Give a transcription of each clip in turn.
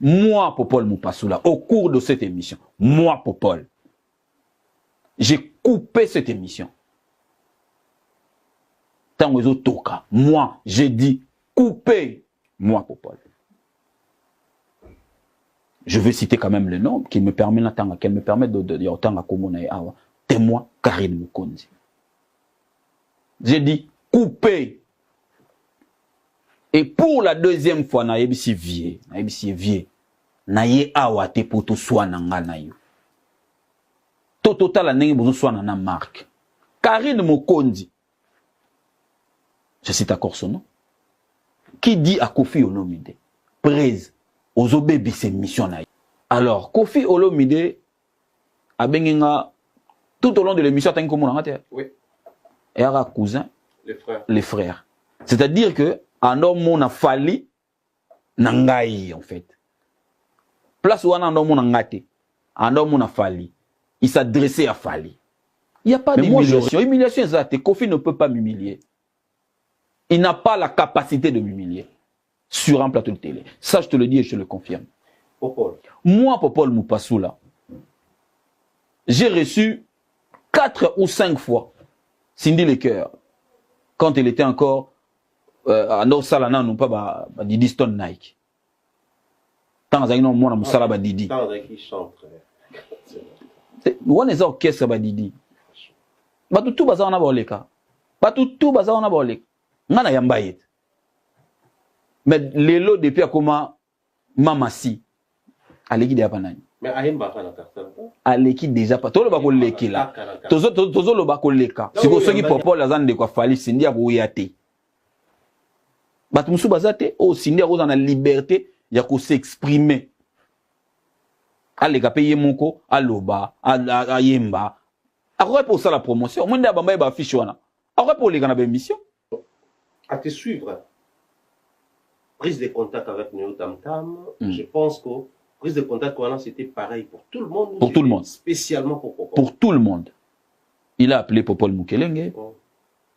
moi, Popol Mupasula, au cours de cette émission, moi, Popol, j'ai coupé cette émission. Tant que toka, moi, j'ai dit couper, moi, Popol. Je vais citer quand même le nom qui me permet de dire autant à Komonaï Awa. Témoin Karine Mukonzi. J'ai dit couper. Et pour la deuxième fois, na yebisi vie, na ye awa te poto soa nanga na yo. Total nenge bozo soa na marque. Karine Mukonzi. Je cite encore son nom. Qui dit à Kofi Olomide, presse, aux obébis ses missions. Alors, Kofi Olomide a benginga tout au long de l'émission, tant que oui. Et un cousin, les frères. C'est-à-dire que, un homme a fallu, nangaï, en fait. Place où un homme a ngate, un homme a fallu. Il s'adressait à Fali. Il n'y a pas d'humiliation. Humiliation, c'est Kofi ne peut pas m'humilier. Il n'a pas la capacité de m'humilier sur un plateau de télé. Ça, je te le dis et je te le confirme. Popol. Moi, Popol Mupasula, j'ai reçu 4 ou 5 fois Cindy Lecoeur, quand elle était encore à Norsalana, non pas Didi Stone Nike. Tant que moi, je suis Didi. Tant qu'il chante. On est orchestre Didi. Tout bazar na boleka. Tout bazar na boleka. Ngana yambayet. Mais lelo depuis comment mamasi aleki déjà panani. Mais ayemba kana kartel. Aleki déjà pas. Tolo bako leki là. Tozo lo bako leka. Siko soki Popol azan de kwa fali Cindy aboyate. Batu musu bazate o Cindy akoza na liberté ya ko s'exprimer. Aleka payer moko aloba ayemba. Après pour ça la promotion, moi ndaba ba fiche wana. Après pour les gars na ba émission. À te suivre. Prise de contact avec Néo Tam Tam, je pense que prise de contact c'était pareil pour tout le monde. Pour tout le monde. Spécialement pour Popol. Pour tout le monde. Il a appelé Popol Mukelenge.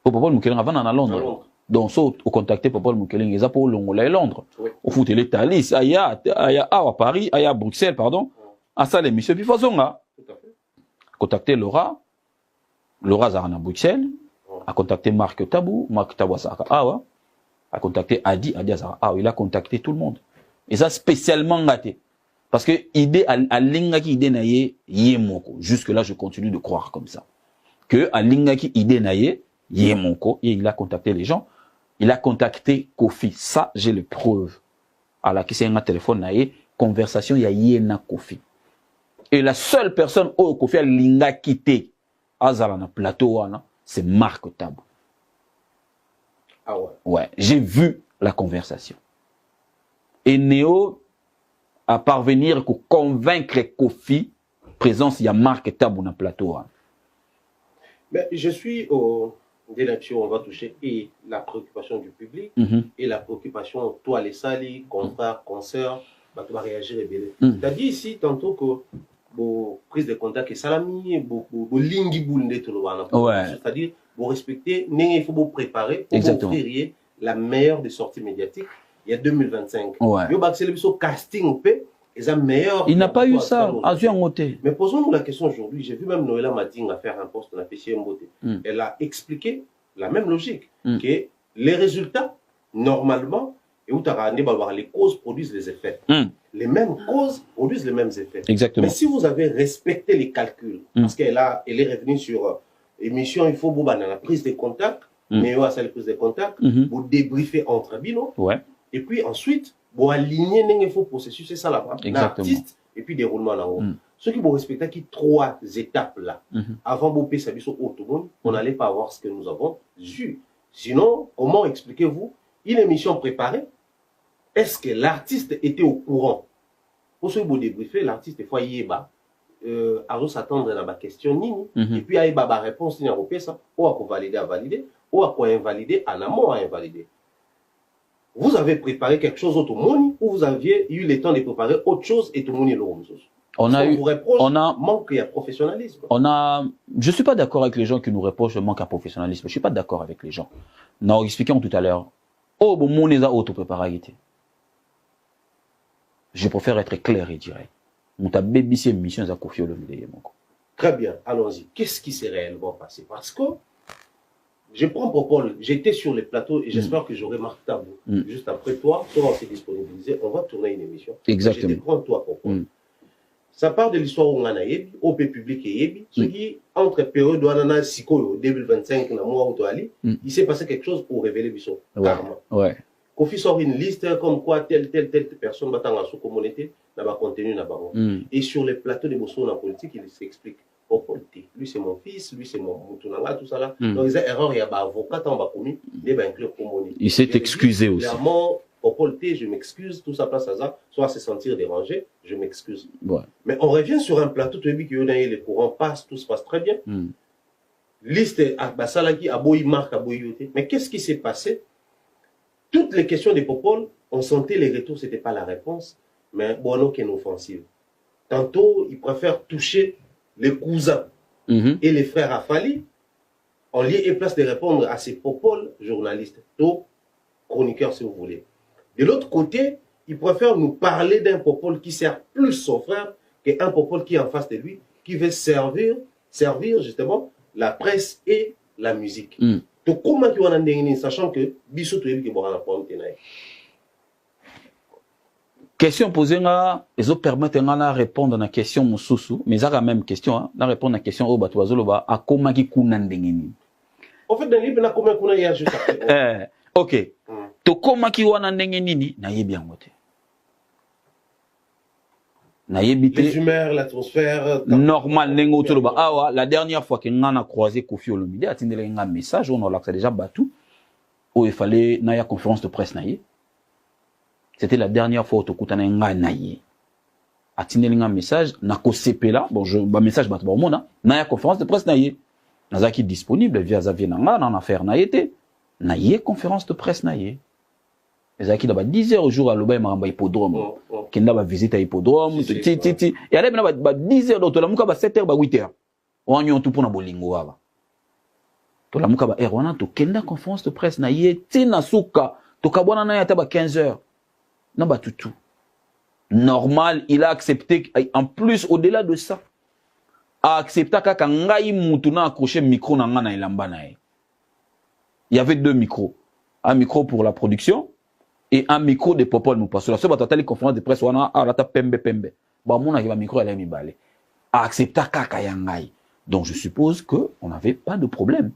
Popol Mukelenge avant à Londres. Donc, si on contactait Popol Mukelenge, ils ont pour Longola et Londres. Au foot, il est à Nice, à Paris, à Bruxelles, pardon. À ça, l'émission. Puis, façon, là, contacter Laura Zarana Bruxelles, a contacté Marc Tabou Azara Awa, a contacté Adi Azara Awa, il a contacté tout le monde. Et ça, spécialement gâté. Parce que idée à Lingaki idée naye yemoko. Jusque là, je continue de croire comme ça. Que à Lingaki idée naye yemoko, et il a contacté les gens. Il a contacté Kofi. Ça, j'ai les preuves. À la qui c'est un téléphone naye, conversation ya yena Kofi. Et la seule personne où Kofi a linga quitté Azala na plateau c'est Marc Tabou. Ah ouais. Ouais, j'ai vu la conversation. Et Néo à parvenir à convaincre Kofi, présence, il y a Marc Tabou dans le plateau. Mais je suis au d'élection, on va toucher et la préoccupation du public et la préoccupation, toi les salis, confrères, consoeurs, bah, tu vas réagir et bien. Tu as dit ici tantôt que bon, prise de contact et salami, beaucoup lingi boulinde tout le monde. C'est-à-dire, vous respectez, il faut vous préparer pour offrir la meilleure des sorties médiatiques. Il y a 2025. Casting il n'a pas eu ça. Mais posons-nous la question aujourd'hui. J'ai vu même Noëlla Mading faire un post dans la PCM Beauté. Elle a expliqué la même logique. Que les résultats, normalement, et où les causes produisent les effets. Les mêmes causes produisent les mêmes effets. Exactement. Mais si vous avez respecté les calculs, parce qu'elle est revenue sur émission, il faut vous la prise de contact, mais à la prise de contact, vous débriefer entre binos. Et puis ensuite, vous aligner il faut processus, c'est ça là-bas. L'artiste et puis déroulement là-haut. Ceux qui vont respecter qui 3 étapes là, avant de passer au tout le monde, on n'allait pas avoir ce que nous avons vu. Sinon, comment expliquez-vous une émission préparée? Est-ce que l'artiste était au courant? Pour ceux qui vont débriefer, l'artiste, des fois, il est bas. À s'attendre à la question, et puis il y a une réponse, il y a ça, ou à valider, ou à invalider, en amont à invalider. Vous avez préparé quelque chose autre monde ou vous aviez eu le temps de préparer autre chose et tout le monde est là. Manque de professionnalisme. Je suis pas d'accord avec les gens qui nous reprochent le manque de professionnalisme. Je suis pas d'accord avec les gens. Nous expliquons tout à l'heure. Oh, bon, mon auto préparé. Je préfère être clair et direct. Mon baby c'est mission à Kofi Olomide. Très bien, allons-y. Qu'est-ce qui s'est réellement passé? Parce que je prends Popol, j'étais sur les plateaux et j'espère que j'aurai Marc Tabou. Juste après toi, on va se disponibiliser, on va tourner une émission. Exactement. Je te prends toi, Popol. Ça part de l'histoire où on a yebi, OP public et yebi, ce qui, entre période où on a Sikoyo, 2025, dans le mois où il s'est passé quelque chose pour révéler Bissot. Ouais. Kofi sort une liste comme quoi telle personne va dans la sous-communauté, n'a pas contenu, n'a pas. Et sur les plateaux de Bosso, dans la politique, il s'explique. Lui c'est mon fils, lui c'est mon moutounanga, tout ça là. Donc il y a erreur, il y a un avocat en bas commis, il va inclure Komoni. Il s'est excusé aussi. Clairement, Popolté, je m'excuse, tout ça place à ça, soit se sentir dérangé, je m'excuse. Ouais. Mais on revient sur un plateau, tu as vu que les courants passent, tout se passe très bien. Liste à Bassalaki, à Boyi Marc, à Boyi Yoté. Mais qu'est-ce qui s'est passé? Toutes les questions des Popol, on sentait les retours, ce n'était pas la réponse, mais bon, qui est offensive. Tantôt, ils préfèrent toucher les cousins et les frères Afali, en lieu et place de répondre à ces Popol journalistes, tôt chroniqueurs si vous voulez. De l'autre côté, ils préfèrent nous parler d'un Popol qui sert plus son frère qu'un Popol qui est en face de lui, qui veut servir justement la presse et la musique. Donc comment tu vas en sachant que Bissot tu es qui va répondre? Question posée là, ils ont permis de répondre à la question Moussoussou, mais ça la même question, de répondre à la question au Batuazoloba, à comment qui kunandengeni. En fait, dans le livre, na comment kuna ya juste après. Ok. To comment qui wanandengeni na yebi angote. Na yebite. Les humeurs, l'atmosphère. Normal nengo toloba. Ah la dernière fois que ngana croisé Kofi Olomide, a tindele un message, on a déjà battu, où il fallait na ya conférence de presse naïe. C'était la dernière fois où tu as naïe. A tindeli un message, na ko sepela, bon je ba message bat ba mona, na ya conférence de presse naïe. Nazaki disponible via Xavier Nanga dans affaire naïe naïe conférence de presse naïe. Nazaki d'aba 10 heures au jour à l'obay maramba hippodrome. Kenda ba visite à hippodrome, ti. Et allez ba 10 heures d'auto la muka ba 7 heures ba 8 heures. On y on tout pour na bolingo wa. To la muka ba heure wana to kenda conférence de presse naïe ti na suka to kabona na ya ta ba 15 heures. Non, bah, tout. Normal, il a accepté, en plus, au-delà de ça, a accepté qu'à Ngai Moutuna accroché micro dans Ngana et Lambanae. Il y avait 2 micros. Un micro pour la production et un micro de Popol Moupa. Sur la seule bataille, conférence de presse, on a la pembe. Bah, mon a micro, elle a mis balé. A accepté qu'à Yangai. Donc, je suppose qu'on n'avait pas de problème.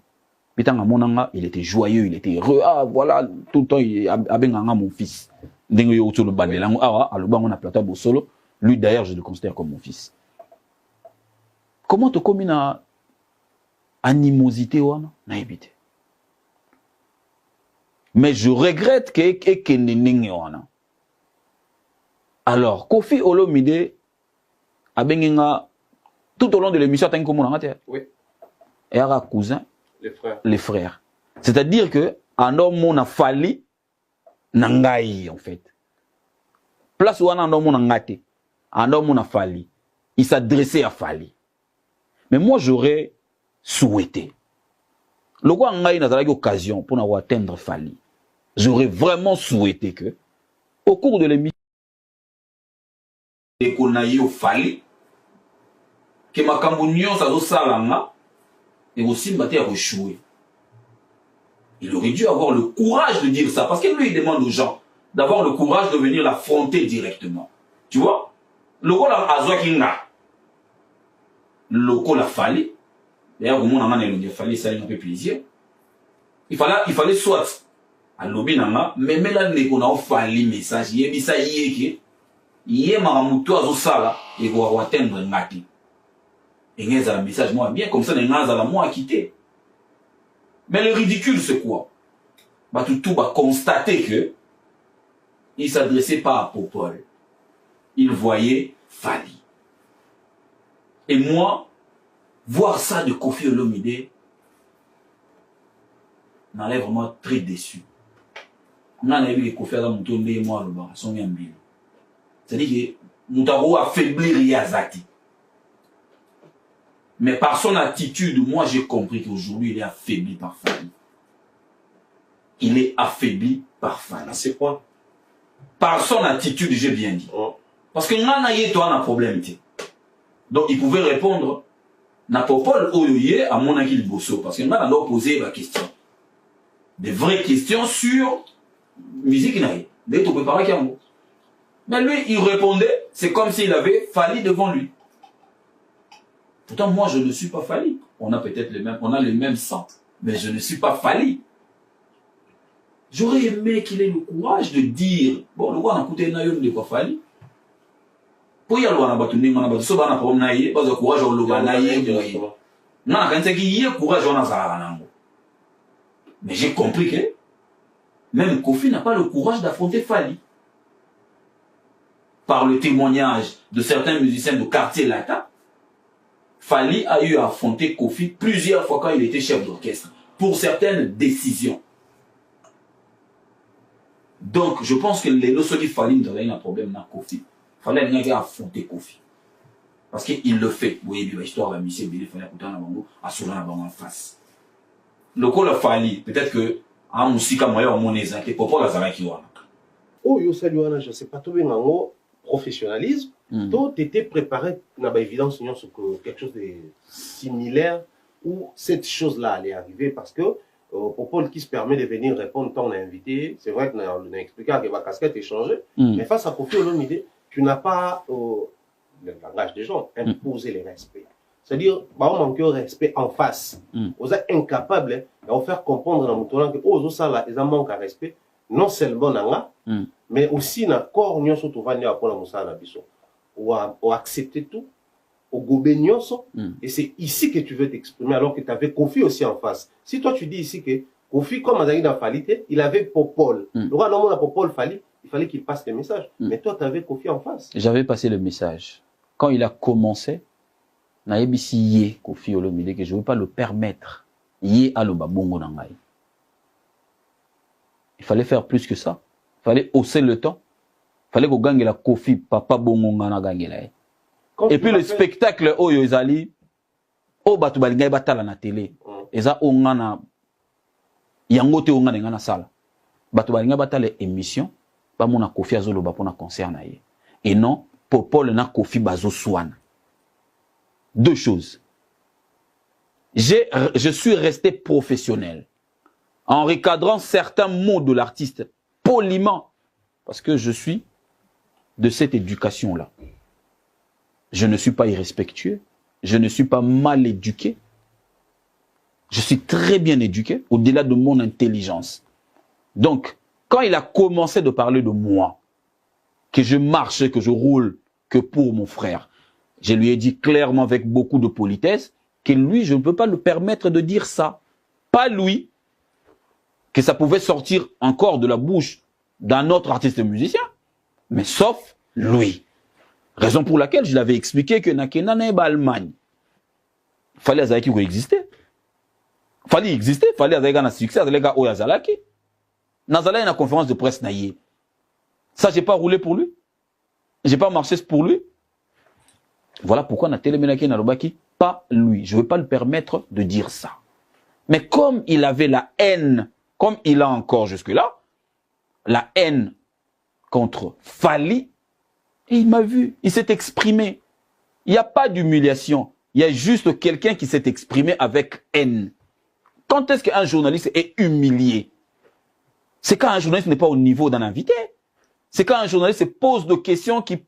Putain, à mon anga, il était joyeux, il était heureux. Ah, voilà, tout le temps, il a bien mon fils. Lui d'ailleurs je le considère comme mon fils. Comment te commune à animosité wana na éviter. Mais je regrette que wana. Alors Kofi Olomide a benga tout au long de l'émission tant que mon oui. Et à cousin les frères. C'est-à-dire que un homme a fallu Nangai en fait. Place où on a un homme ngate, un homme a fallu. Il s'adressait à Fali. Mais moi j'aurais souhaité. Le roi Ngai n'a pas eu l'occasion pour avoir atteindre Fali. J'aurais vraiment souhaité que, au cours de l'émission, et qu'on a eu Fali, que ma cambonion ça doit salanga et aussi m'a échoué. Il aurait dû avoir le courage de dire ça. Parce que lui, il demande aux gens d'avoir le courage de venir l'affronter directement. Tu vois? Le rôle à Zoakinga. Le rôle a fallu. D'ailleurs, au moment où il a fallu, ça a un peu plaisir. Il fallait soit à l'obinanga, mais là, on a fallu message. Il y a ça, il y a maramuto à Zosala, et on va atteindre un ngati. Et il y a un message, moi, bien comme ça, il y a un moi à quitter. Mais le ridicule, c'est quoi? Bah, tout va constater que il ne s'adressait pas à Popol. Il voyait Fali. Et moi, voir ça de Kofi Olomide m'enlève vraiment très déçu. On a vu que Kofi Olomide et moi, sont bien bien. C'est-à-dire que nous avons affaibli Yazati. Mais par son attitude, moi j'ai compris qu'aujourd'hui il est affaibli par Fali. Il est affaibli par Fali. C'est quoi? Par son attitude, j'ai bien dit. Parce que ngana yé toi un problème. Donc il pouvait répondre na popol oyoye à mon akil bosso parce que ngana doit poser la question. Des vraies questions sur musique naïe. Dès tout préparer qu'il y a un mot. Mais lui, il répondait, c'est comme s'il avait Fally devant lui. Pourtant, moi, je ne suis pas Fally. On a peut-être les mêmes sang, mais je ne suis pas Fally. J'aurais aimé qu'il ait le courage de dire, bon, le roi n'a coûté naïe, il n'est pas Fally. Pour y aller, on a battu, on a battu, so, on a pas naïe, pas de courage, on l'a naïe, non, quand c'est qu'il y a courage, on a ça. Mais j'ai compris que même Kofi n'a pas le courage d'affronter Fally. Par le témoignage de certains musiciens de quartier latin, Fally a eu à affronter Kofi plusieurs fois quand il était chef d'orchestre, pour certaines décisions. Donc, je pense que les deux qui Fally nous avaient un problème dans Kofi. Fally a affronté Kofi. Parce qu'il le fait. Vous voyez, l'histoire de la mission, il fallait écouter en face. Le coup de Fally, peut-être que, en musique, moyen, on est exact, pour pas la zara qui va. Oh, yo, salut, je ne sais pas, tout bien, professionnalisme, toi, tu étais préparé, n'a pas évidence, que quelque chose de similaire, où cette chose-là allait arriver, parce que Popol qui se permet de venir répondre quand on a invité, c'est vrai qu'on a expliqué que ma casquette est changée, mais face à Kofi Olomide, tu n'as pas, le langage des gens, imposé les respects. C'est-à-dire, on manque de respect en face. Vous êtes incapable de faire comprendre dans mon que, oh, ça là, ils ont manqué de respect, non seulement dans mais aussi dans le corps, nous sommes tous venus à la Moussa ou accepter tout, au gobé et c'est ici que tu veux t'exprimer alors que tu avais Kofi aussi en face. Si toi tu dis ici que Kofi, comme Azali dans Fally, il avait Popol. Le roi, non, Popol Fally, il fallait qu'il passe le message. Mais toi, tu avais Kofi en face. J'avais passé le message. Quand il a commencé, naïbisi yé Kofi Olomide que je ne veux pas le permettre. Yé aloba bongo nangai. Il fallait faire plus que ça. Il fallait hausser le temps. Il fallait qu'on gagne la Kofi, papa bongo ngana gagne la. Et puis le spectacle oyo ezali o batu balinga batala na télé. Eza o ngana yango te o ngana ngana sala. Batu balinga batala émission ba mona Kofi azoloba pona concert na ye. Et non Popol na Kofi bazo swana. Deux choses. Je suis resté professionnel en recadrant certains mots de l'artiste poliment parce que je suis de cette éducation-là. Je ne suis pas irrespectueux, je ne suis pas mal éduqué. Je suis très bien éduqué au-delà de mon intelligence. Donc, quand il a commencé de parler de moi, que je marche, que je roule que pour mon frère, je lui ai dit clairement avec beaucoup de politesse que lui, je ne peux pas le permettre de dire ça. Pas lui, que ça pouvait sortir encore de la bouche d'un autre artiste musicien, mais sauf lui. Raison pour laquelle je l'avais expliqué que Nakena n'est pas Allemagne. Il fallait qu'il existait. Il fallait exister, il fallait qu'il y ait un succès, il fallait qu'il y ait Nazala une conférence de presse naïe. Ça, j'ai pas roulé pour lui. J'ai pas marché pour lui. Voilà pourquoi on a téléménaké Nalobaki, pas lui. Je ne veux pas le permettre de dire ça. Mais comme il avait la haine, comme il a encore jusque-là, la haine contre Fally, et il m'a vu, il s'est exprimé. Il n'y a pas d'humiliation. Il y a juste quelqu'un qui s'est exprimé avec haine. Quand est-ce qu'un journaliste est humilié? C'est quand un journaliste n'est pas au niveau d'un invité. C'est quand un journaliste se pose des questions qui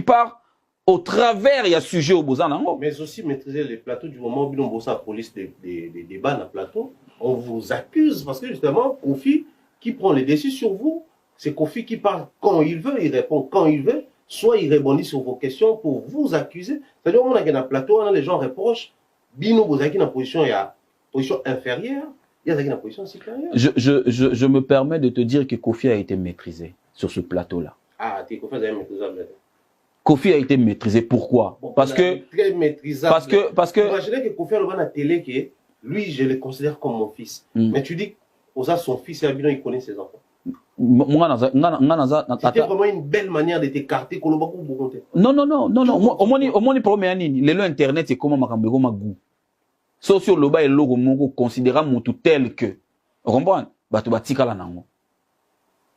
partent au travers, il y a sujet au Bozan. Mais aussi maîtriser les plateaux du moment où on a la police des débats dans le plateau. On vous accuse parce que justement, Kofi qui prend les décisions sur vous, c'est Kofi qui parle quand il veut, il répond quand il veut, soit il répondit sur vos questions pour vous accuser. C'est-à-dire, on a dans le plateau, les gens reprochent, Bino, vous avez une position, il y a position inférieure, il y a une position supérieure. Je me permets de te dire que Kofi a été maîtrisé sur ce plateau-là. Ah, Kofi a été maîtrisable. Kofi a été maîtrisé. Pourquoi? Bon, parce que très maîtrisable. Parce que imaginez que Kofi a la télé que lui, je le considère comme mon fils. Mais tu dis, son fils, il connaît ses enfants. C'était vraiment une belle manière de t'écarter. Non. Au moins, problème, les lois internet, c'est comment Makambego Magou. Socio Loba et Logo Mongo considérant mon tout tel que. Vous comprenez? Batu batika la nango.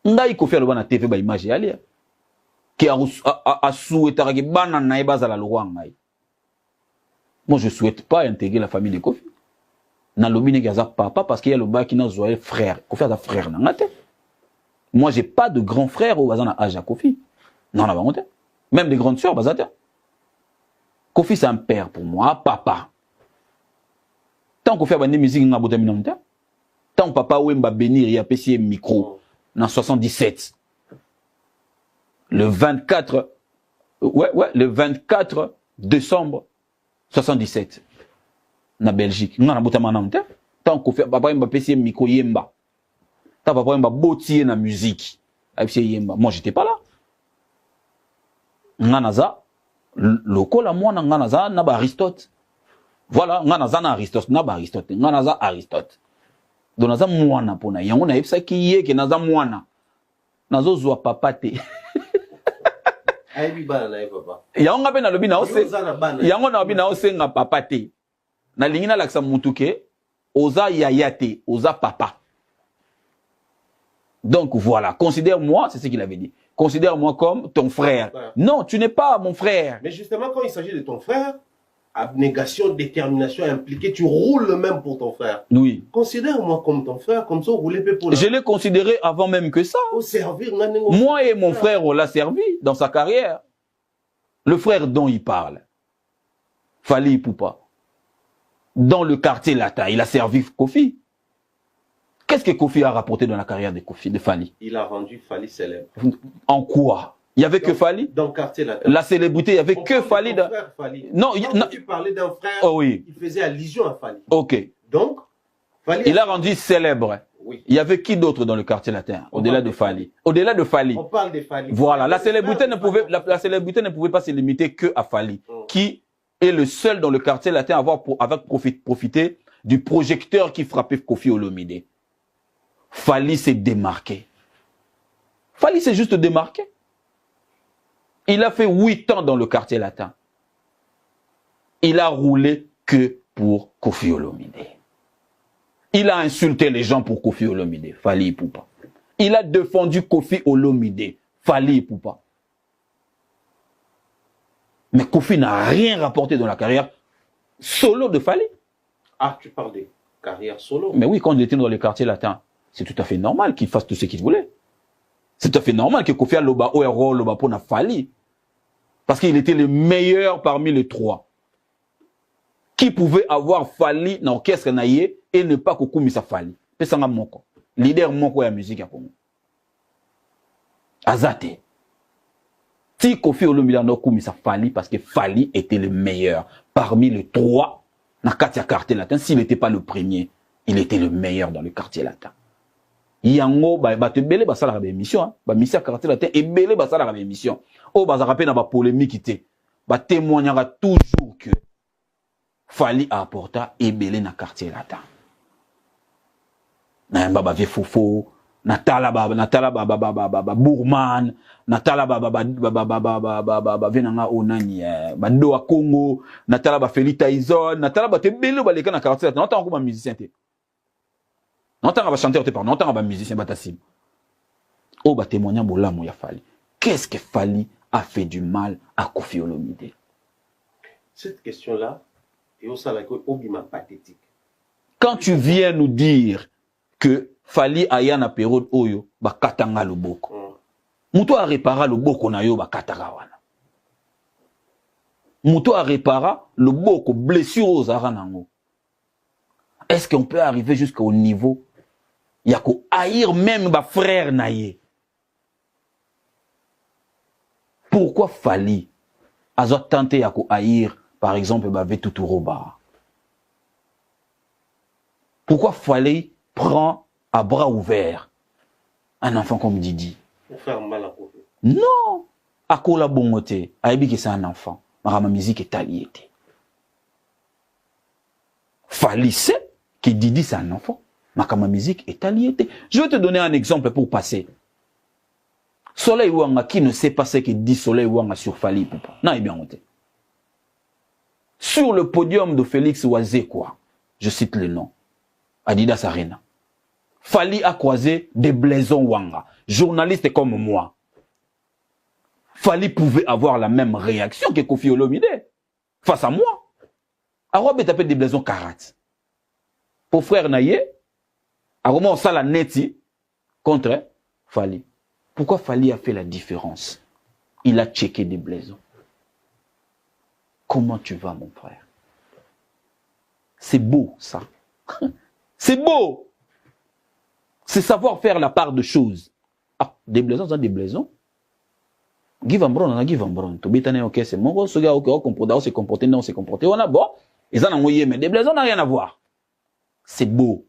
Ngai Kofi a na TV ba image ya. qui a souhaité banana et bazala luangai. Moi je souhaite pas intégrer la famille de Kofi. Na lobine gaza papa parce qu'il y a le bas qui n'a zoé frère. Kofi a frère na ngate. Moi j'ai pas de grand frère au bazana âge à Kofi. Non na bangote. Même des grandes sœurs bazata. Kofi c'est un père pour moi, papa. Tant qu'on fait des musique na botamina mta. Tant papa Wemba bénir il a payé micro en 77. Le 24 le 24 décembre 77 na Belgique. Na botamina mta. Tant qu'on fait papa Wemba payé micro yemba. Tant papa Wemba botier na musique. Yemba. Moi j'étais pas là. Nganaza lokola mwana nganaza na ba Aristote. Voilà, nganaza na Aristote, na ba Aristote, nganaza Aristote. Donc naza mwana pona, yango na yebisa ki ye ke naza mwana. Nazo zwa papa te. Aibi bana na papa. Yango ngabe na lobi na ose. Yango na lobi na ose nga papa te. Na lingina laksa mutuke oza yaya te, oza papa. Donc voilà, considère-moi, c'est ce qu'il avait dit. Considère-moi comme ton frère. Non, tu n'es pas mon frère. Mais justement, quand il s'agit de ton frère, abnégation, détermination impliquée, tu roules le même pour ton frère. Oui. Considère-moi comme ton frère, comme ça, rouler pour la... Je l'ai considéré avant même que ça. Au servir, moi et mon frère, on l'a servi dans sa carrière. Le frère dont il parle, Fally Ipupa, dans le quartier latin, il a servi Kofi. Qu'est-ce que Kofi a rapporté dans la carrière de Kofi, de Fally? Il a rendu Fally célèbre. En quoi? Il n'y avait que Fally? Dans le quartier latin. La célébrité, il n'y avait que Fally. Fally. Non, tu parlais d'un frère, oh, oui. Il faisait allusion à Fally. Ok. Donc, Fally... Il a rendu célèbre. Oui. Il y avait qui d'autre dans le quartier latin, au-delà de Fally? Au-delà de Fally. On parle de Fally. Voilà, la célébrité ne pouvait pas se limiter que à Fally, qui est le seul dans le quartier latin à avoir profité du projecteur qui frappait Koffi Olomide. Fally s'est démarqué. Fally s'est juste démarqué. Il a fait 8 ans dans le quartier latin. Il a roulé que pour Koffi Olomide. Il a insulté les gens pour Koffi Olomide, Fally Ipupa. Il a défendu Koffi Olomide, Fally Ipupa. Mais Koffi n'a rien rapporté dans la carrière solo de Fally. Ah, tu parles de carrière solo? Mais oui, quand il était dans les quartiers latins, c'est tout à fait normal qu'il fasse tout ce qu'il voulait. C'est tout à fait normal que Koffi Aloba Oero Loba Pona Fally. Parce qu'il était le meilleur parmi les trois. Qui pouvait avoir Fally dans l'orchestre naïe et ne pas Kokumisa Fally. Pesanga Moko. Leader Moko ya musique à Congo. Azate. Si Koffi Olomide n'a Kumisa Fally parce que Fally était le meilleur parmi les trois dans le quartier latin. S'il n'était pas le premier, il était le meilleur dans le quartier latin. Yango ba te belé ba sala ba émission ba mission quartier latin et belé ba sala ba émission o ba za rappel na ba polémique té ba témoignera toujours que Fally apporta et belé na quartier latin na ba vie fofo natala ba Bourman natala ba venanga onani ba do a Congo natala ba Felita Izon natala ba te belé ba leka na quartier latin natala ko ba musicien té. Non, t'as un chanteur, non, t'as un musicien, Batassim. Oh, bah, témoignant, Bolamou, ya Fally. Qu'est-ce que Fally a fait du mal à Koffi Olomide? Cette question-là est au salaire obima pathétique. Quand tu viens nous dire que Fally a yana période oyo, bah, katanga le boko. Mouto a réparé le boko na yo, bah, katagawana. Mouto a réparé le boko, blessure aux aranango. Est-ce qu'on peut arriver jusqu'au niveau il y a qu'au haïr même ma frère naïe? Pourquoi Fally a tenté à haïr par exemple Vetuturoba? Pourquoi Fally prend à bras ouverts un enfant comme Didi? Pour faire mal à Koffi. Non, à Kola Bongote, Aibi que c'est un enfant, ma musique est alliée. Fally sait que Didi c'est un enfant. Ma musique est alliée. Je vais te donner un exemple pour passer. Soleil Wanga qui ne sait pas ce que dit Soleil Wanga sur Fally Ipupa. Non, il est bien monté. Sur le podium de Félix Wazekwa, je cite le nom, Adidas Arena. Fally a croisé des Blaison Wanga, journalistes comme moi. Fali pouvait avoir la même réaction que Kofi Olomide face à moi. Alors, il tapé des blaisons karat. Pour frère Naye, alors on ça la neti contre Fali. Pourquoi Fali a fait la différence? Il a checké des blaisons. Comment tu vas, mon frère? C'est beau, ça. C'est beau. C'est savoir faire la part de choses. Ah, des blaisons, ça, des blaisons. Give and brown, on a give and brown. Tu bétané, ok, c'est mon ce gars, ok, on s'est comporté, non, on s'est comporté. On a bon, ils en ont envoyé, mais des blaisons n'a rien à voir. C'est beau.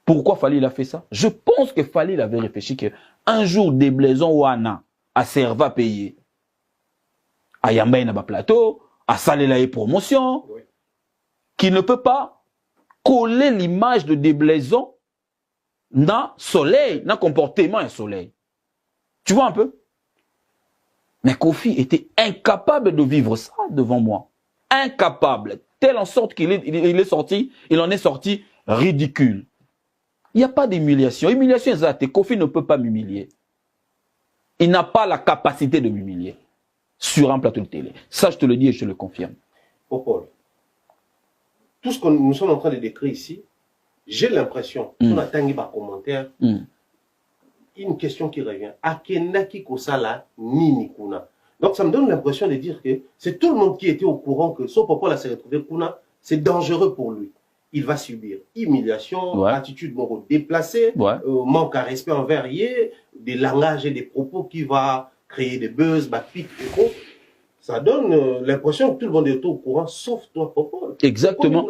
Pourquoi Fali a fait ça? Je pense que Fali avait réfléchi qu'un jour, des blaisons wana a servi à payer. À Yamba na plateau, à Salela et promotion, oui. Qui ne peut pas coller l'image de des blaisons dans soleil, dans comportement et soleil. Tu vois un peu? Mais Kofi était incapable de vivre ça devant moi. Incapable. Tel en sorte qu'il est sorti, il en est sorti ridicule. Il n'y a pas d'humiliation. Humiliation exacte. Kofi ne peut pas m'humilier. Il n'a pas la capacité de m'humilier sur un plateau de télé. Ça, je te le dis et je te le confirme. Paul, tout ce que nous sommes en train de décrire ici, j'ai l'impression, on attend des commentaires, une question qui revient. Akenaki Kosala Nini Kuna. Donc ça me donne l'impression de dire que c'est tout le monde qui était au courant que son papa s'est retrouvé Kuna, c'est dangereux pour lui. Il va subir humiliation, attitude déplacée, manque à respect envers Yé, des langages et des propos qui va créer des buzz, pics et quoi. Ça donne l'impression que tout le monde est au courant, sauf toi, Papa. Exactement.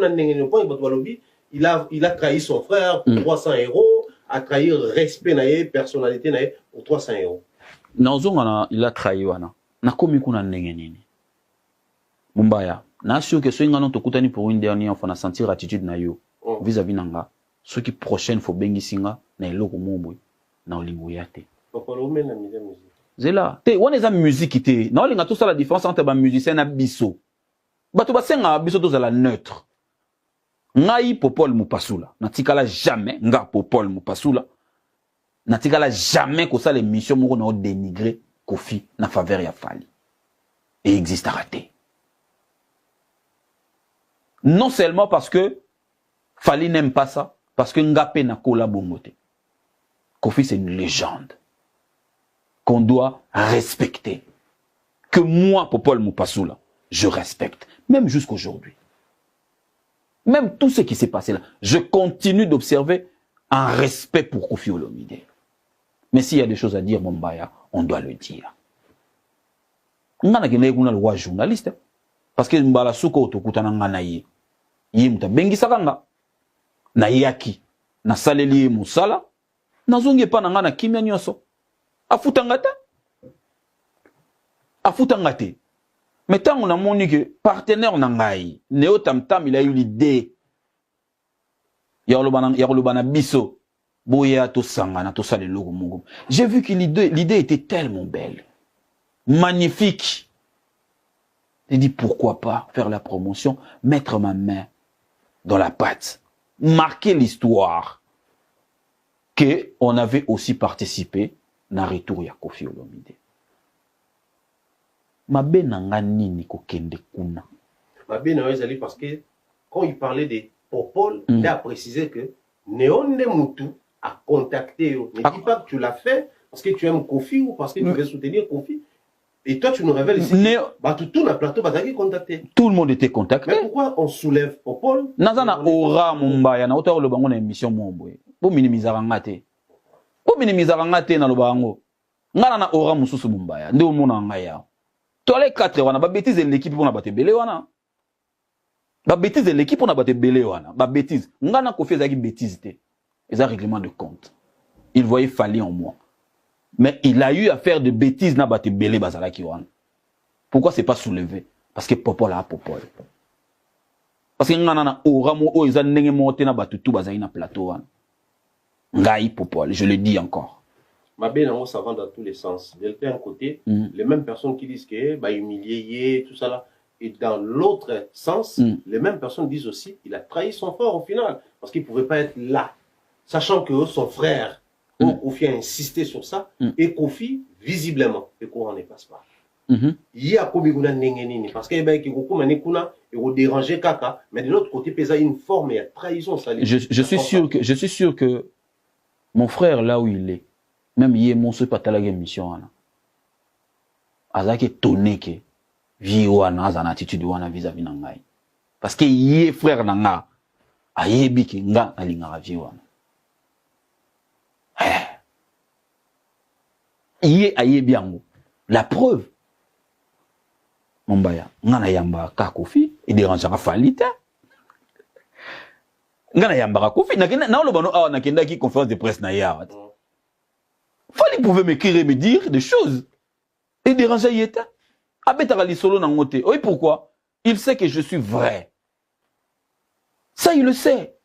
Il a trahi son frère pour 300 €, a trahi respect, personnalité pour 300 €. Il a trahi. Mumbaya. Na sûr que ceux qui ont pour une dernière fois, on a senti l'attitude na yo vis-à-vis nanga. Ceux qui prochaine faut bengi singa na eloko mombo na olingoyate. Papa lo mena musique. Zela. Te on est musique te. Na olinga tout ça la différence entre ba musicien na biso. Bato basenga biso to za la neutre. Ngai Popol Mupasula. Na tikala jamais nga Popol Mupasula. Na tikala jamais ko ça l'émission moko na dénigrer Kofi na faveur ya Fali. Et existe à rater. Non seulement parce que Fali n'aime pas ça, parce que Ngapé n'a collaboré. Kofi, c'est une légende qu'on doit respecter. Que moi, Popol Mupasula, je respecte. Même jusqu'aujourd'hui. Même tout ce qui s'est passé là, je continue d'observer un respect pour Kofi Olomide. Mais s'il y a des choses à dire, Mombaya, on doit le dire. On a le roi journaliste. Parce que mbala suko otokutana ngana ye. Ye muta bengi sakanga. Na yaki. Na saleli musala. Na zonge pa na ngana kimya nyoso. Afutangata. Afutangate. Mais tant on a moni que partenaire na ngai, Neo Tam Tam, il a eu l'idée. Yarolobana biso. Boya to sangana to sale logo mungu. J'ai vu que l'idée était tellement belle. Magnifique. J'ai dit pourquoi pas faire la promotion, mettre ma main dans la pâte, marquer l'histoire qu'on avait aussi participé dans le retour de Kofi Olomide. Mabe nanga nini ko kende kuna. Mabe na ezali parce que quand il parlait de Popol, il a précisé que Néonde Moutou a contacté. Ne dis pas que tu l'as fait parce que tu aimes Kofi ou parce que tu veux soutenir Kofi. Et toi, tu nous révèles ici tout le plateau va contacté. Tout le monde était contacté. Mais pourquoi on soulève Popol? Nazana aura Mumbaya na auteur le bango na émission momboy. Pour minimiser ngate. Pour minimiser ngate na le bango. Ngana na aura mususu Mumbaya. Nde omona ngaya. Toi les 4 wana ba bêtise l'équipe pour na baté belé wana. Ba bêtise l'équipe pour na baté belé wana. Ba bêtise. Ngana ko fait zaki bêtise té. Les règlement de compte. Il voyait Fali en moi. Mais il a eu à faire de bêtises na baté belé bazala ki wana. Pourquoi c'est pas soulevé? Parce que Popol a Popol. Parce que ngana na aura mo o eza ndenge monté na batutu bazali na plateau wana. Ngai Popol, je le dis encore. Mabé nango ça va dans tous les sens. D'un côté, les mêmes personnes qui disent que bah humilié tout ça là, et dans l'autre sens, les mêmes personnes disent aussi qu'il a trahi son frère au final parce qu'il pouvait pas être là, sachant que son frère Donc, Kofi a insisté sur ça. Et Kofi, visiblement, le courant ne passe pas. Il y a parce qu'il y a beaucoup déranger Kaka, mais de l'autre côté, il y a une forme de trahison. Je suis sûr que mon frère, là où il est, même il est mon soeur patalague mission. Azaki étonné que Viwana a une attitude vis-à-vis de Nangai. Parce que il est frère Nanga. Ayebi ki nga alingara Viwana. Il est ayebi ango. La preuve. Mombaya, ngana yamba ka Kofi, il dérange à Falita. Ngana yamba ka Kofi, na lo bano na kenda ki conférence de presse na ya. Fali pouvait m'écrire et me dire des choses. Et déranger yeta. Abeta li solo na ngote. Oui, pourquoi? Il sait que je suis vrai. Ça il le sait.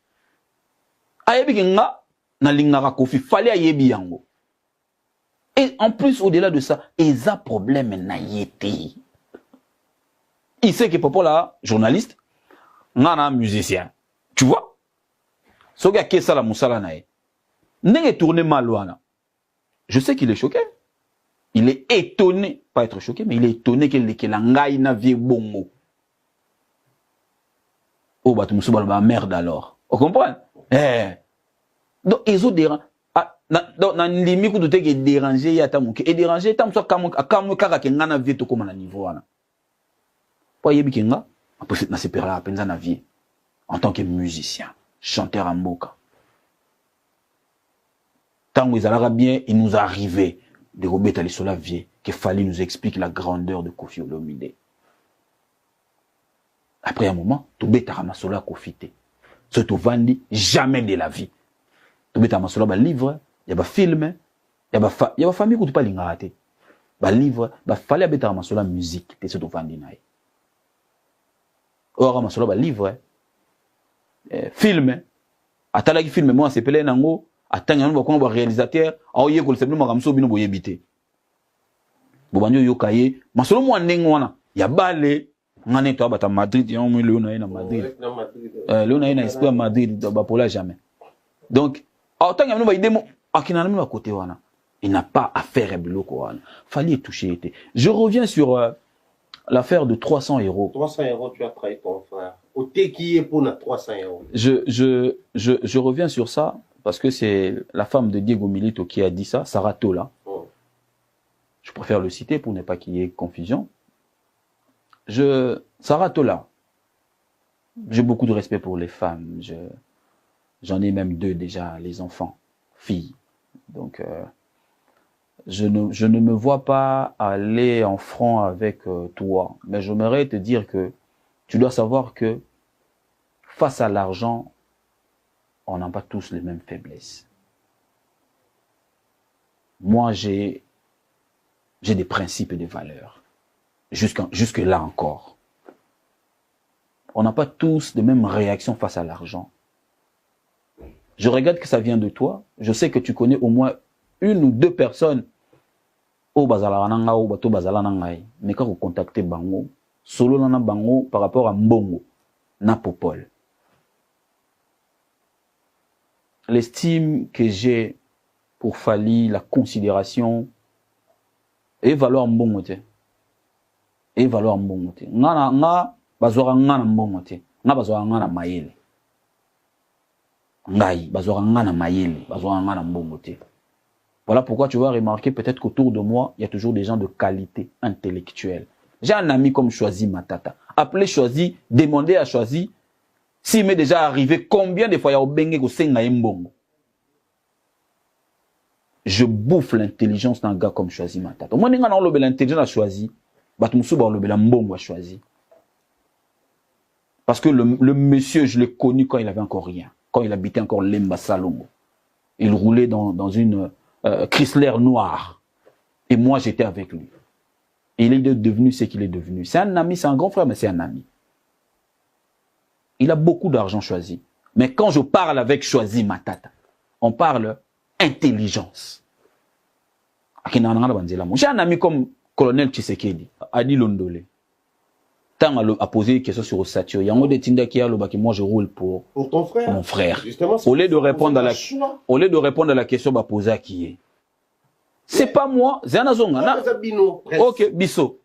Ayebi nga na lingara Kofi, fali ayebi yango. Et en plus au-delà de ça, il a problème na yete. Il sait que Popo là, journaliste, nana musicien. Tu vois? Ce gars qui est ça la moussala nae. N'est tourné mal loin. Je sais qu'il est choqué. Il est étonné, pas être choqué, mais il est étonné que la ngaï na vie bongo. Oh bah tu me souviens de merde alors. On comprend? Donc ils ont dérangé. Donc na limite que tu es dérangé ya tamuke et dérangé tam so kamu kaka ke ngana vie to comme na niveau wana. En tant que musicien, chanteur en Mboka. Tant que ils bien, il nous est arrivé de remettre les sola vie, qu'il fallait nous expliquer la grandeur de Kofi Olomide. Après un moment, tout bête à Ramasola Kofi. Ce tout vandi jamais de la vie. Tout bête à Ramasola, bah livre, il y a des films, il y a des familles qui ne pas l'ingarater. Bah livre, bah fallait bête à Ramasola musique, c'est tout vandi naï. Or, ma solo ba livre, film, atalaki film, moi c'est pelé nango, atanga nous ba réalisateur, a oye ko le sebno makamso bino boyebité. Bobanyo yokaye, ma solo moi ndenge wana, ya bale, ngane to bata Madrid, yo mo le na Madrid. Le na esprit à Madrid, ba pola jamais. Donc, atanga nous ba idemo, akina na ba côté wana. Il n'a pas à faire bloko wana. Fallait toucher. Je reviens sur l'affaire de 300 €. 300 €, tu as trahi ton frère. Au qui est pour 300 €. Je reviens sur ça parce que c'est la femme de Diego Milito qui a dit ça, Sarah Tola. Je préfère le citer pour ne pas qu'il y ait confusion. Sarah Tola, j'ai beaucoup de respect pour les femmes. J'en ai même 2 déjà, les enfants, filles. Donc, je ne me vois pas aller en front avec toi, mais j'aimerais te dire que tu dois savoir que face à l'argent, on n'a pas tous les mêmes faiblesses. Moi, j'ai des principes et des valeurs. Jusque là encore. On n'a pas tous les mêmes réactions face à l'argent. Je regarde que ça vient de toi. Je sais que tu connais au moins 1 ou 2 personnes au bazala nanga ou bato bazala nangai mais quand vous contactez bango solo nana bango par rapport à mbongo na popol. L'estime que j'ai pour Fali, la considération et valoir mbongo te. Et valoir mbongo te. Nga bazora nga na mbongo te. Nga bazora nga na mayele. Ngai bazora nga na mayele, bazora nga na mbongo te. Voilà pourquoi tu vas remarquer peut-être qu'autour de moi, il y a toujours des gens de qualité intellectuelle. J'ai un ami comme Choisi Matata. Appelez Choisi, demandez à Choisi s'il m'est déjà arrivé combien de fois il y a au bengue au senga mbongo. Je bouffe l'intelligence d'un gars comme Choisi Matata. Moi, n'enga n'enlobe l'intelligence à Choisi, batumsu ba enlobe la mbongo à Choisi. Parce que le monsieur, je l'ai connu quand il avait encore rien, quand il habitait encore Lemba Salongo. Il roulait dans une Chrysler noir. Et moi, j'étais avec lui. Et il est devenu ce qu'il est devenu. C'est un ami, c'est un grand frère, mais c'est un ami. Il a beaucoup d'argent Choisi. Mais quand je parle avec Choisi Matata, on parle intelligence. J'ai un ami comme Colonel Tshisekedi, Adi Londole. tant à poser des questions sur Osatio, il y a un des Tinda qui a le moi je roule pour ton frère. Mon frère. Justement, au lieu de répondre à la question bah poser à qui est. C'est pas moi, c'est un azonga. Ok, biso.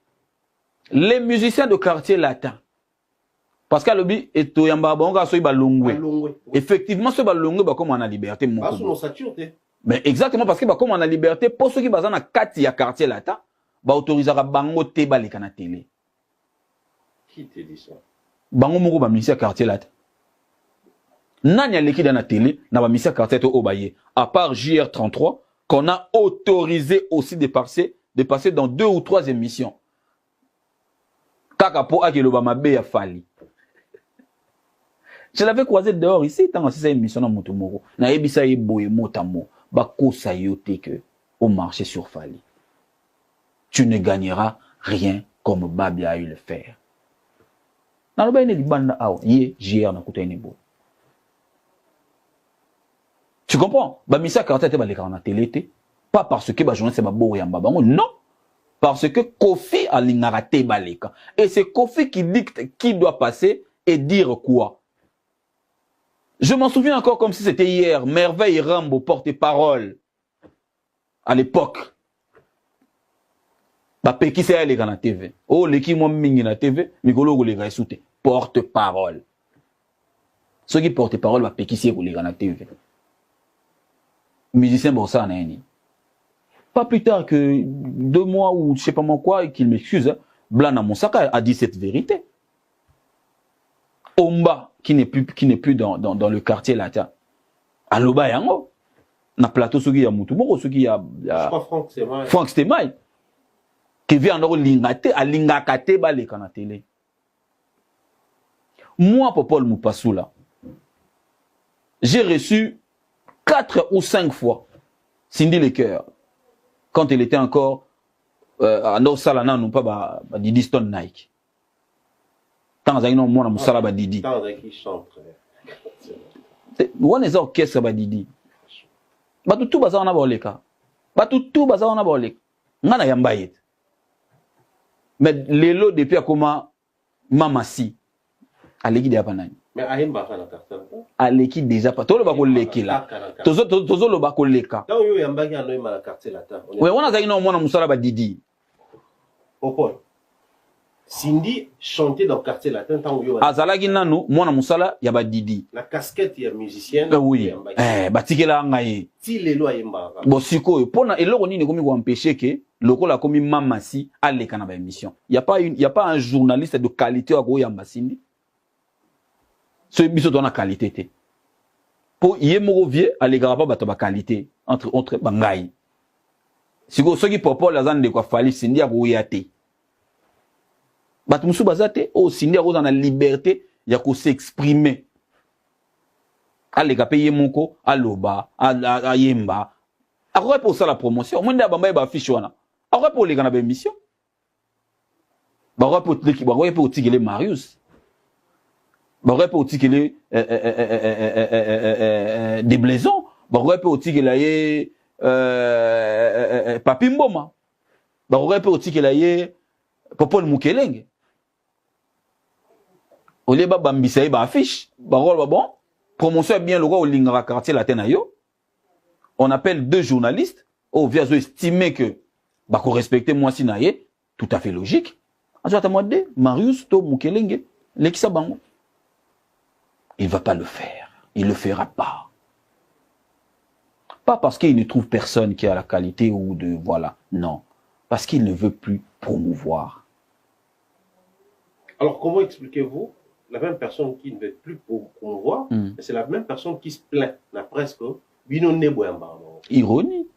Les musiciens de quartier latin. Parce que le bi est au yamba bonga so iba longwe. Effectivement ce balongwe bah comme on a liberté mon. Mais exactement parce que bah comme on a liberté pour ceux qui basent na kati ya quartier latin, bah autorisera bango te balika na télé. Qui te dit ça? Bango moko ba musicien quartier latin. Nani a l'équipe dans la télé, na ba musicien quartier to obaye. À part JR33 qu'on a autorisé aussi de passer dans 2 ou 3 émissions. Kakapo Akeloba Mabe a fallu. Je l'avais croisé dehors ici, tant que c'est une émission dans Motomoro. Na ebisa eboye motamo, bako sayote que au marché sur Fali. Tu ne gagneras rien comme Babi a eu le faire. Dans le bain de banda aw, ye JR na kuta inebo. Tu comprends? Ba misa karate te ba le na télé pas parce que ba journaliste ba bo yamba bango, non. Parce que Kofi a l'ingaraté baleka. Et c'est Kofi qui dicte qui doit passer et dire quoi. Je m'en souviens encore comme si c'était hier. Merveille Rambo, porte-parole. À l'époque. Bah, qui c'est les gars na TV. Oh, les qui m'ont mis na TV, Mikolo les gars souté. Porte-parole. Ceux qui porte-parole, bah, qui c'est les gars na TV. Musicien, bon, ça, n'est pas plus tard que 2 mois ou je sais pas moi quoi, et qu'il m'excuse, hein, Blana Monsaka a dit cette vérité. Omba, qui n'est plus dans le quartier latin. Aloba yango. Na plateau, ceux qui y a Moutoumoro, ceux qui y a. Franck Stemay. Qui vient en lingate, à lingakate, balé, quand la télé. Moi, Popol Moupassoula, j'ai reçu 4 ou 5 fois Cindy Lecoeur. Quand elle était encore à Norsalana, non pas Didi Stone Nike. Tant que moi, on a ba Didi. Tant qui chante. On est orchestre ba Didi. Ba tout baza on a boleka. Ba tout baza on a boleka. Ngana yambayet. Mais lelo depuis comment mamasi. Aleki déjà panani. Mais Ahimba kana cartel. Aleki déjà pas. Tolo ba ko leki là. Tozo lo ba ko leka. Tant yo yambaki anoima la cartel là. Ouais, on a zaki no mona musala ba Didi. Pourquoi? Cindy chantait dans le quartier latin tant yo. Azalaki nanu mona musala ya ba Didi. La casquette ya musicienne. Oui. Batikela ngai. Ti lelo Ahimba. Bon siko pona eloko nini komi ko empêcher que lokola komi mamasi aleka na ba émission. Il y a pas un journaliste de qualité à ko yamba Cindy. Ce biso dans la qualité. Pour yemoko vieux aleka pas bato ba qualité entre bangai. Siko soki popo la zane de quoi fali Cindy a ko yate. Bato musu bazate o Cindy a ko dans la liberté ya ko s'exprimer. Aleka pe yemoko aloba a yemba. Après pour ça la promotion, moi ndaba ba fiche wana. Après pour les gars na ba émission. Ba rapport l'équipe, ba rapport tigele Marius. Ba rapport tigele des blaisons, ba rapport tigele Papi Mboma. Ba rapport tigele Popol Mukelenge. Au lieu ba bambisa ba affiche, ba rôle bon, promotion est bien le roi au lingara quartier latin yo. On appelle 2 journalistes, au viazo estimé que bah qu'on respecte moi si naie, tout à fait logique. Ensuite à moi de Marius to Mukelenge, l'exa bango. Il va pas le faire, il le fera pas. Pas parce qu'il ne trouve personne qui a la qualité ou de voilà, non, parce qu'il ne veut plus promouvoir. Alors comment expliquez-vous la même personne qui ne veut plus promouvoir, c'est la même personne qui se plaint, la presque. Ironie.